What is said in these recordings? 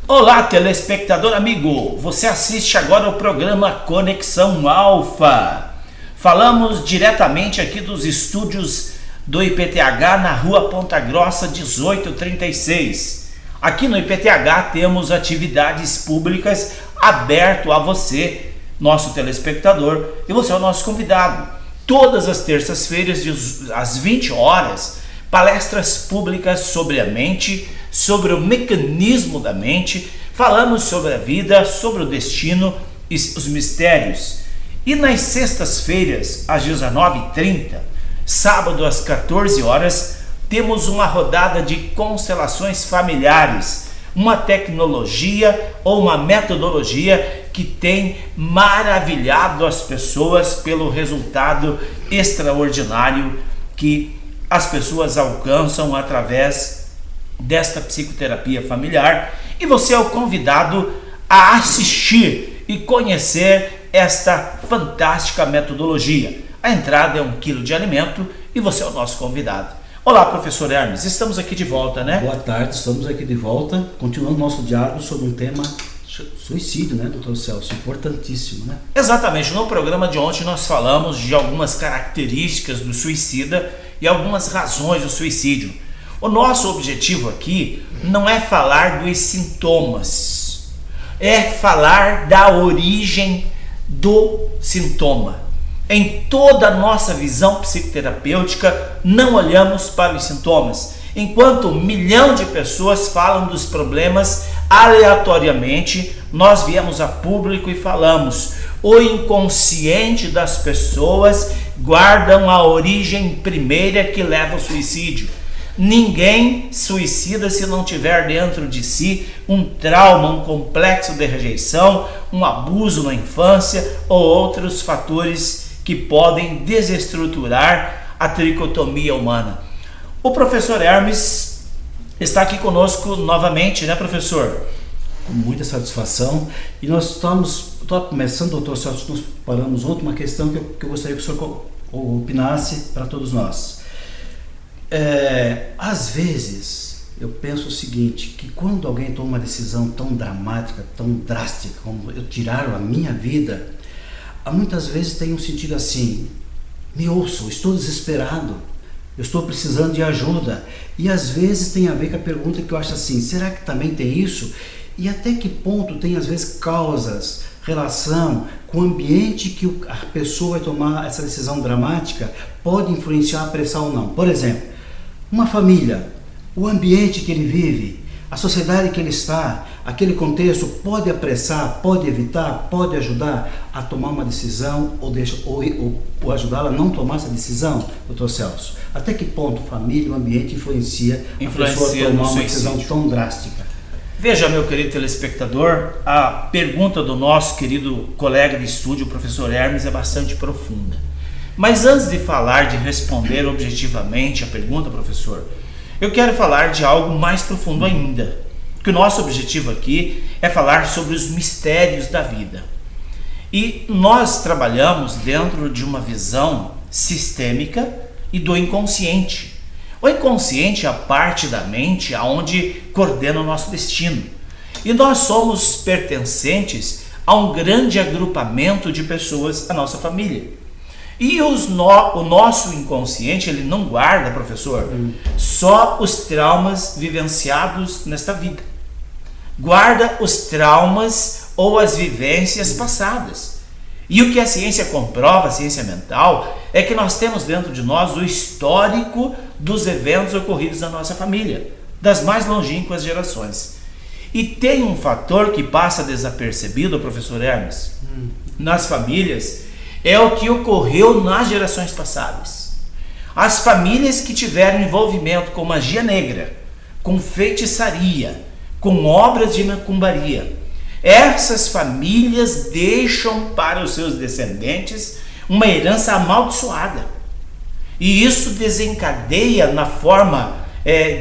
Olá, telespectador amigo! Você assiste agora o programa Conexão Alfa. Falamos diretamente aqui dos estúdios do IPTH na Rua Ponta Grossa 1836. Aqui no IPTH temos atividades públicas aberto a você, nosso telespectador, e você é o nosso convidado. Todas as terças-feiras, às 20 horas, palestras públicas sobre a mente, sobre o mecanismo da mente, falamos sobre a vida, sobre o destino e os mistérios. E nas sextas-feiras, às 19h30, sábado às 14 horas, temos uma rodada de constelações familiares, uma tecnologia ou uma metodologia que tem maravilhado as pessoas pelo resultado extraordinário que as pessoas alcançam através desta psicoterapia familiar, e você é o convidado a assistir e conhecer esta fantástica metodologia. A entrada é 1 quilo de alimento e você é o nosso convidado. Olá, professor Hermes, estamos aqui de volta, né? Boa tarde, estamos aqui de volta, continuando nosso diálogo sobre um tema suicídio, né, doutor Celso? Importantíssimo, né? Exatamente, no programa de ontem nós falamos de algumas características do suicida e algumas razões do suicídio. O nosso objetivo aqui não é falar dos sintomas, é falar da origem do sintoma. Em toda a nossa visão psicoterapêutica, não olhamos para os sintomas, enquanto 1 milhão de pessoas falam dos problemas aleatoriamente, nós viemos a público e falamos. O inconsciente das pessoas guardam a origem primeira que leva ao suicídio. Ninguém suicida se não tiver dentro de si um trauma, um complexo de rejeição, um abuso na infância ou outros fatores que podem desestruturar a tricotomia humana. O professor Hermes está aqui conosco novamente, né, professor? Com muita satisfação. E nós estamos começando, doutor Celso, nós paramos ontem uma questão que eu gostaria que o senhor opinasse para todos nós. Às vezes, eu penso o seguinte, que quando alguém toma uma decisão tão dramática, tão drástica, como eu tirar a minha vida, muitas vezes tem um sentido assim: me ouçam, estou desesperado, eu estou precisando de ajuda. E às vezes tem a ver com a pergunta que eu acho assim: será que também tem isso? E até que ponto tem às vezes causas, relação com o ambiente que a pessoa vai tomar essa decisão dramática pode influenciar a pressão ou não? Por exemplo, uma família, o ambiente que ele vive, a sociedade que ele está, aquele contexto pode apressar, pode evitar, pode ajudar a tomar uma decisão ou ajudá-la a não tomar essa decisão, doutor Celso? Até que ponto família e o ambiente influencia a pessoa a tomar uma decisão tão drástica? Veja, meu querido telespectador, a pergunta do nosso querido colega de estúdio, o professor Hermes, é bastante profunda. Mas antes de falar, de responder objetivamente a pergunta, professor, eu quero falar de algo mais profundo ainda. Que o nosso objetivo aqui é falar sobre os mistérios da vida. E nós trabalhamos dentro de uma visão sistêmica e do inconsciente. O inconsciente é a parte da mente onde coordena o nosso destino. E nós somos pertencentes a um grande agrupamento de pessoas, a nossa família. E o nosso inconsciente, ele não guarda, professor, só os traumas vivenciados nesta vida. Guarda os traumas ou as vivências passadas. E o que a ciência comprova, a ciência mental, é que nós temos dentro de nós o histórico dos eventos ocorridos na nossa família, das mais longínquas gerações. E tem um fator que passa desapercebido, professor Hermes, nas famílias, é o que ocorreu nas gerações passadas. As famílias que tiveram envolvimento com magia negra, com feitiçaria, com obras de macumbaria, essas famílias deixam para os seus descendentes uma herança amaldiçoada. E isso desencadeia na forma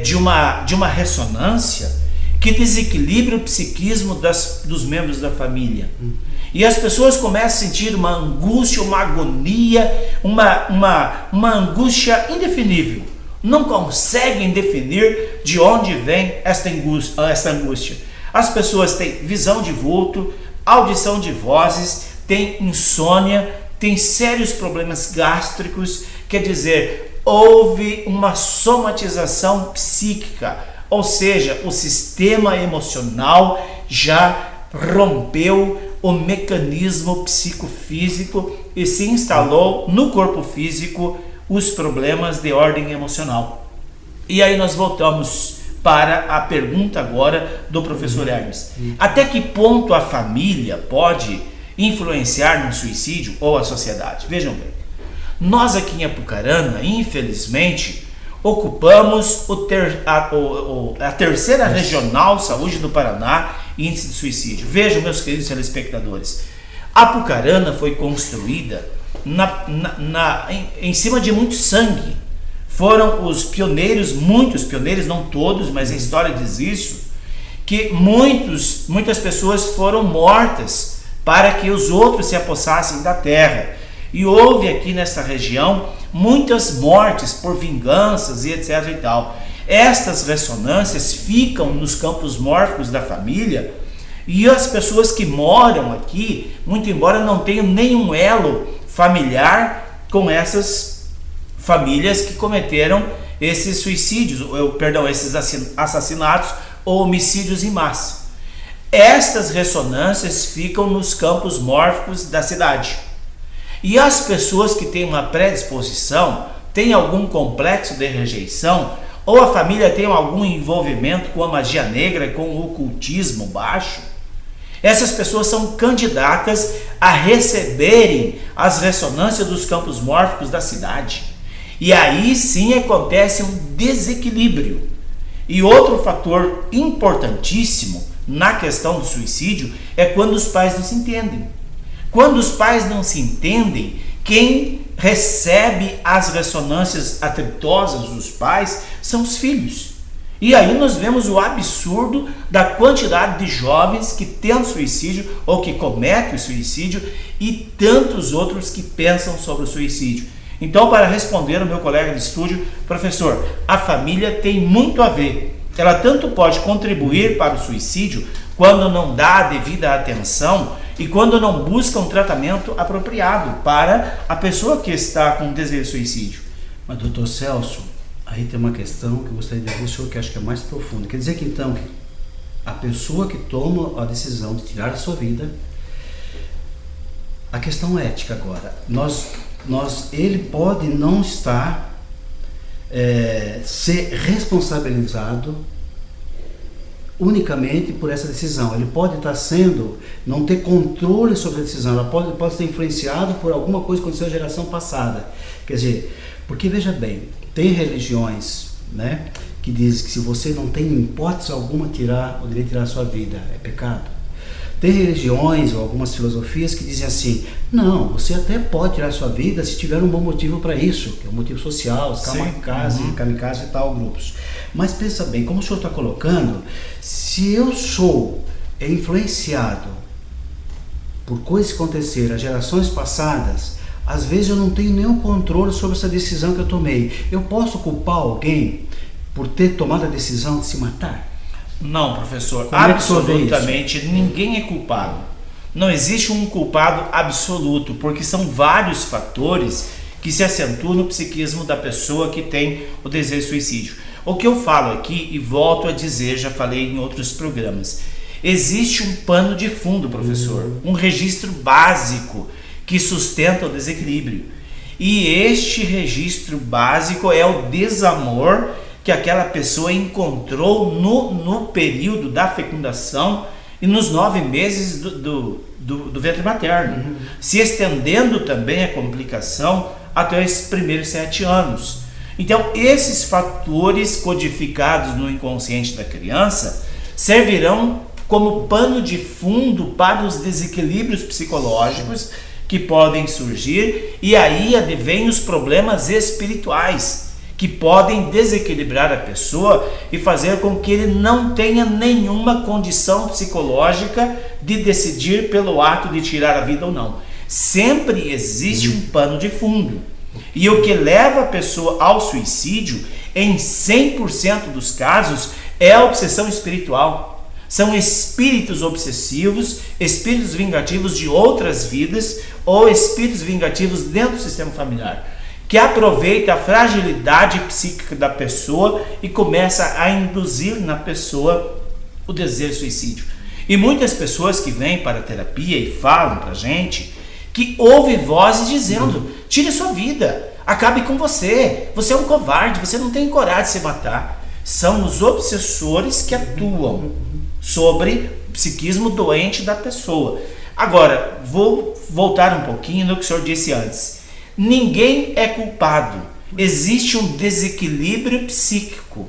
de uma ressonância que desequilibra o psiquismo dos membros da família. E as pessoas começam a sentir uma angústia, uma agonia, uma angústia indefinível. Não conseguem definir de onde vem esta angústia. As pessoas têm visão de vulto, audição de vozes, têm insônia, têm sérios problemas gástricos, quer dizer, houve uma somatização psíquica, ou seja, o sistema emocional já rompeu o mecanismo psicofísico e se instalou no corpo físico os problemas de ordem emocional. E aí nós voltamos para a pergunta agora do professor Hermes. Até que ponto a família pode influenciar no suicídio ou a sociedade? Vejam bem, nós aqui em Apucarana, infelizmente, ocupamos a terceira regional saúde do Paraná, índice de suicídio. Vejam, meus queridos telespectadores, Apucarana foi construída em cima de muito sangue. Foram os pioneiros, muitos pioneiros, não todos, mas a história diz isso, que muitas pessoas foram mortas para que os outros se apossassem da terra. E houve aqui nessa região muitas mortes por vinganças e etc. e tal. Estas ressonâncias ficam nos campos mórficos da família e as pessoas que moram aqui, muito embora não tenham nenhum elo familiar com essas famílias que cometeram esses suicídios, esses assassinatos ou homicídios em massa. Estas ressonâncias ficam nos campos mórficos da cidade. E as pessoas que têm uma predisposição, têm algum complexo de rejeição, ou a família tem algum envolvimento com a magia negra, com o ocultismo baixo, essas pessoas são candidatas a receberem as ressonâncias dos campos mórficos da cidade. E aí sim acontece um desequilíbrio. E outro fator importantíssimo na questão do suicídio é quando os pais não se entendem. Quando os pais não se entendem, quem recebe as ressonâncias atritosas dos pais são os filhos. E aí nós vemos o absurdo da quantidade de jovens que tentam suicídio ou que cometem o suicídio e tantos outros que pensam sobre o suicídio. Então, para responder ao meu colega de estúdio, professor, a família tem muito a ver. Ela tanto pode contribuir para o suicídio quando não dá a devida atenção e quando não busca um tratamento apropriado para a pessoa que está com desejo de suicídio. Mas, doutor Celso, aí tem uma questão que eu gostaria de dizer ao senhor que acho que é mais profunda. Quer dizer que então, a pessoa que toma a decisão de tirar a sua vida, a questão ética agora, ele pode não estar ser responsabilizado unicamente por essa decisão. Ele pode estar não ter controle sobre a decisão. Ela pode ser influenciado por alguma coisa que aconteceu na geração passada. Quer dizer, porque veja bem, tem religiões, né, que dizem que se você não tem hipótese alguma poderia tirar a sua vida, é pecado. Tem religiões ou algumas filosofias que dizem assim, não, você até pode tirar a sua vida se tiver um bom motivo para isso, que é um motivo social, kamikaze e tal, grupos. Mas pensa bem, como o senhor está colocando, se eu sou influenciado por coisas que aconteceram as gerações passadas, às vezes eu não tenho nenhum controle sobre essa decisão que eu tomei. Eu posso culpar alguém por ter tomado a decisão de se matar? Não, professor, absolutamente ninguém é culpado. Não existe um culpado absoluto, porque são vários fatores que se acentuam no psiquismo da pessoa que tem o desejo de suicídio. O que eu falo aqui, e volto a dizer, já falei em outros programas, existe um pano de fundo, professor, um registro básico que sustenta o desequilíbrio. E este registro básico é o desamor que aquela pessoa encontrou no período da fecundação e nos 9 meses do ventre materno, se estendendo também a complicação até os primeiros 7 anos. Então, esses fatores codificados no inconsciente da criança servirão como pano de fundo para os desequilíbrios psicológicos que podem surgir, e aí advêm os problemas espirituais, que podem desequilibrar a pessoa e fazer com que ele não tenha nenhuma condição psicológica de decidir pelo ato de tirar a vida ou não. Sempre existe um pano de fundo. E o que leva a pessoa ao suicídio, em 100% dos casos, é a obsessão espiritual. São espíritos obsessivos, espíritos vingativos de outras vidas ou espíritos vingativos dentro do sistema familiar, que aproveita a fragilidade psíquica da pessoa e começa a induzir na pessoa o desejo de suicídio. E muitas pessoas que vêm para a terapia e falam para a gente que ouvem vozes dizendo: tire sua vida, acabe com você é um covarde, você não tem coragem de se matar. São os obsessores que atuam sobre o psiquismo doente da pessoa. Agora, vou voltar um pouquinho no que o senhor disse antes. Ninguém é culpado. Existe um desequilíbrio psíquico.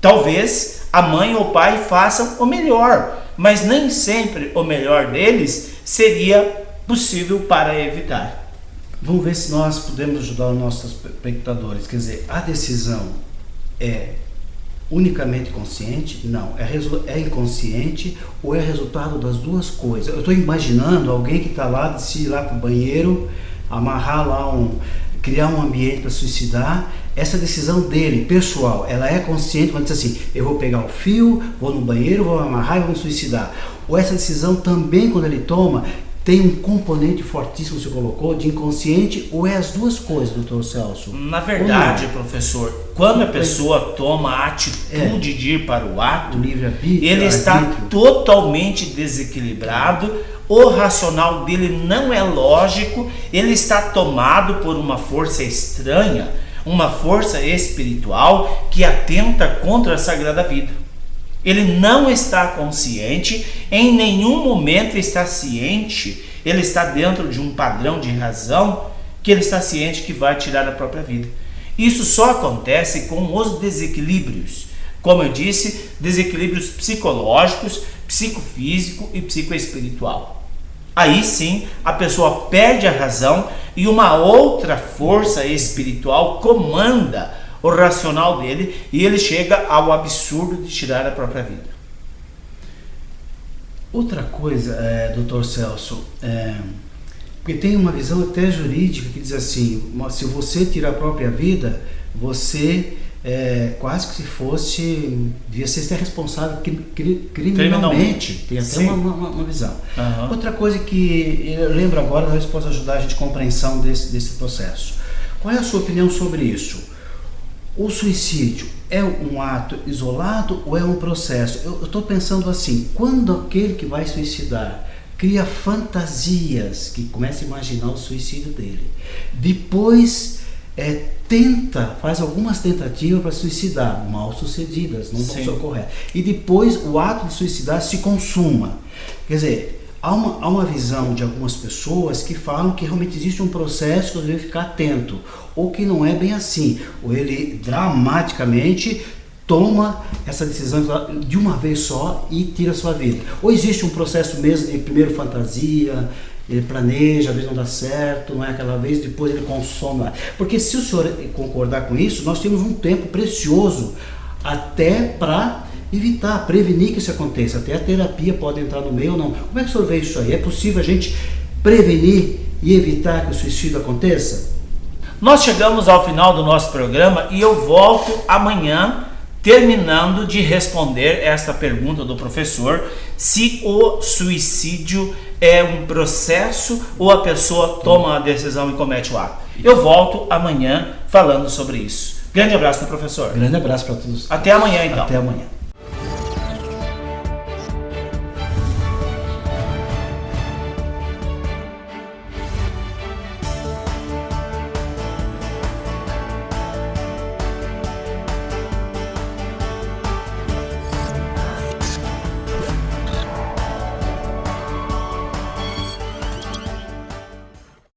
Talvez a mãe ou o pai façam o melhor, mas nem sempre o melhor deles seria possível para evitar. Vamos ver se nós podemos ajudar os nossos espectadores. Quer dizer, a decisão é unicamente consciente? Não. É inconsciente ou é resultado das duas coisas? Eu estou imaginando alguém que está lá, decidir ir lá para o banheiro, amarrar lá criar um ambiente para suicidar. Essa decisão dele, pessoal, ela é consciente quando diz assim: eu vou pegar o fio, vou no banheiro, vou amarrar e vou me suicidar. Ou essa decisão também, quando ele toma, tem um componente fortíssimo, você colocou, de inconsciente, ou é as duas coisas, doutor Celso? Na verdade, professor, quando a pessoa toma a atitude de ir para o ato, ele está totalmente desequilibrado, o racional dele não é lógico, ele está tomado por uma força estranha, uma força espiritual que atenta contra a sagrada vida. Ele não está consciente, em nenhum momento está ciente, ele está dentro de um padrão de razão que ele está ciente que vai tirar a própria vida. Isso só acontece com os desequilíbrios. Como eu disse, desequilíbrios psicológicos, psicofísico e psicoespiritual. Aí sim, a pessoa perde a razão e uma outra força espiritual comanda o racional dele e ele chega ao absurdo de tirar a própria vida. Outra coisa, doutor Celso, porque tem uma visão até jurídica que diz assim: se você tira a própria vida, você quase que se fosse, devia ser até responsável criminalmente. Tem até uma visão. Uhum. Outra coisa que eu lembro agora, talvez possa ajudar a gente a compreensão desse processo. Qual é a sua opinião sobre isso? O suicídio é um ato isolado ou é um processo? Eu estou pensando assim: quando aquele que vai suicidar cria fantasias, que começa a imaginar o suicídio dele, depois faz algumas tentativas para suicidar, mal sucedidas, não vão socorrer, e depois o ato de suicidar se consuma. Quer dizer, há uma visão de algumas pessoas que falam que realmente existe um processo que você deve ficar atento, ou que não é bem assim, ou ele dramaticamente toma essa decisão de uma vez só e tira a sua vida. Ou existe um processo mesmo de primeiro fantasia, ele planeja, às vezes não dá certo, não é aquela vez, depois ele consome. Porque se o senhor concordar com isso, nós temos um tempo precioso até para evitar, prevenir que isso aconteça. Até a terapia pode entrar no meio ou não. Como é que o senhor vê isso aí? É possível a gente prevenir e evitar que o suicídio aconteça? Nós chegamos ao final do nosso programa e eu volto amanhã terminando de responder esta pergunta do professor: se o suicídio é um processo ou a pessoa toma a decisão e comete o ato. Eu volto amanhã falando sobre isso. Grande abraço, professor. Grande abraço para todos. Até amanhã, então. Até amanhã.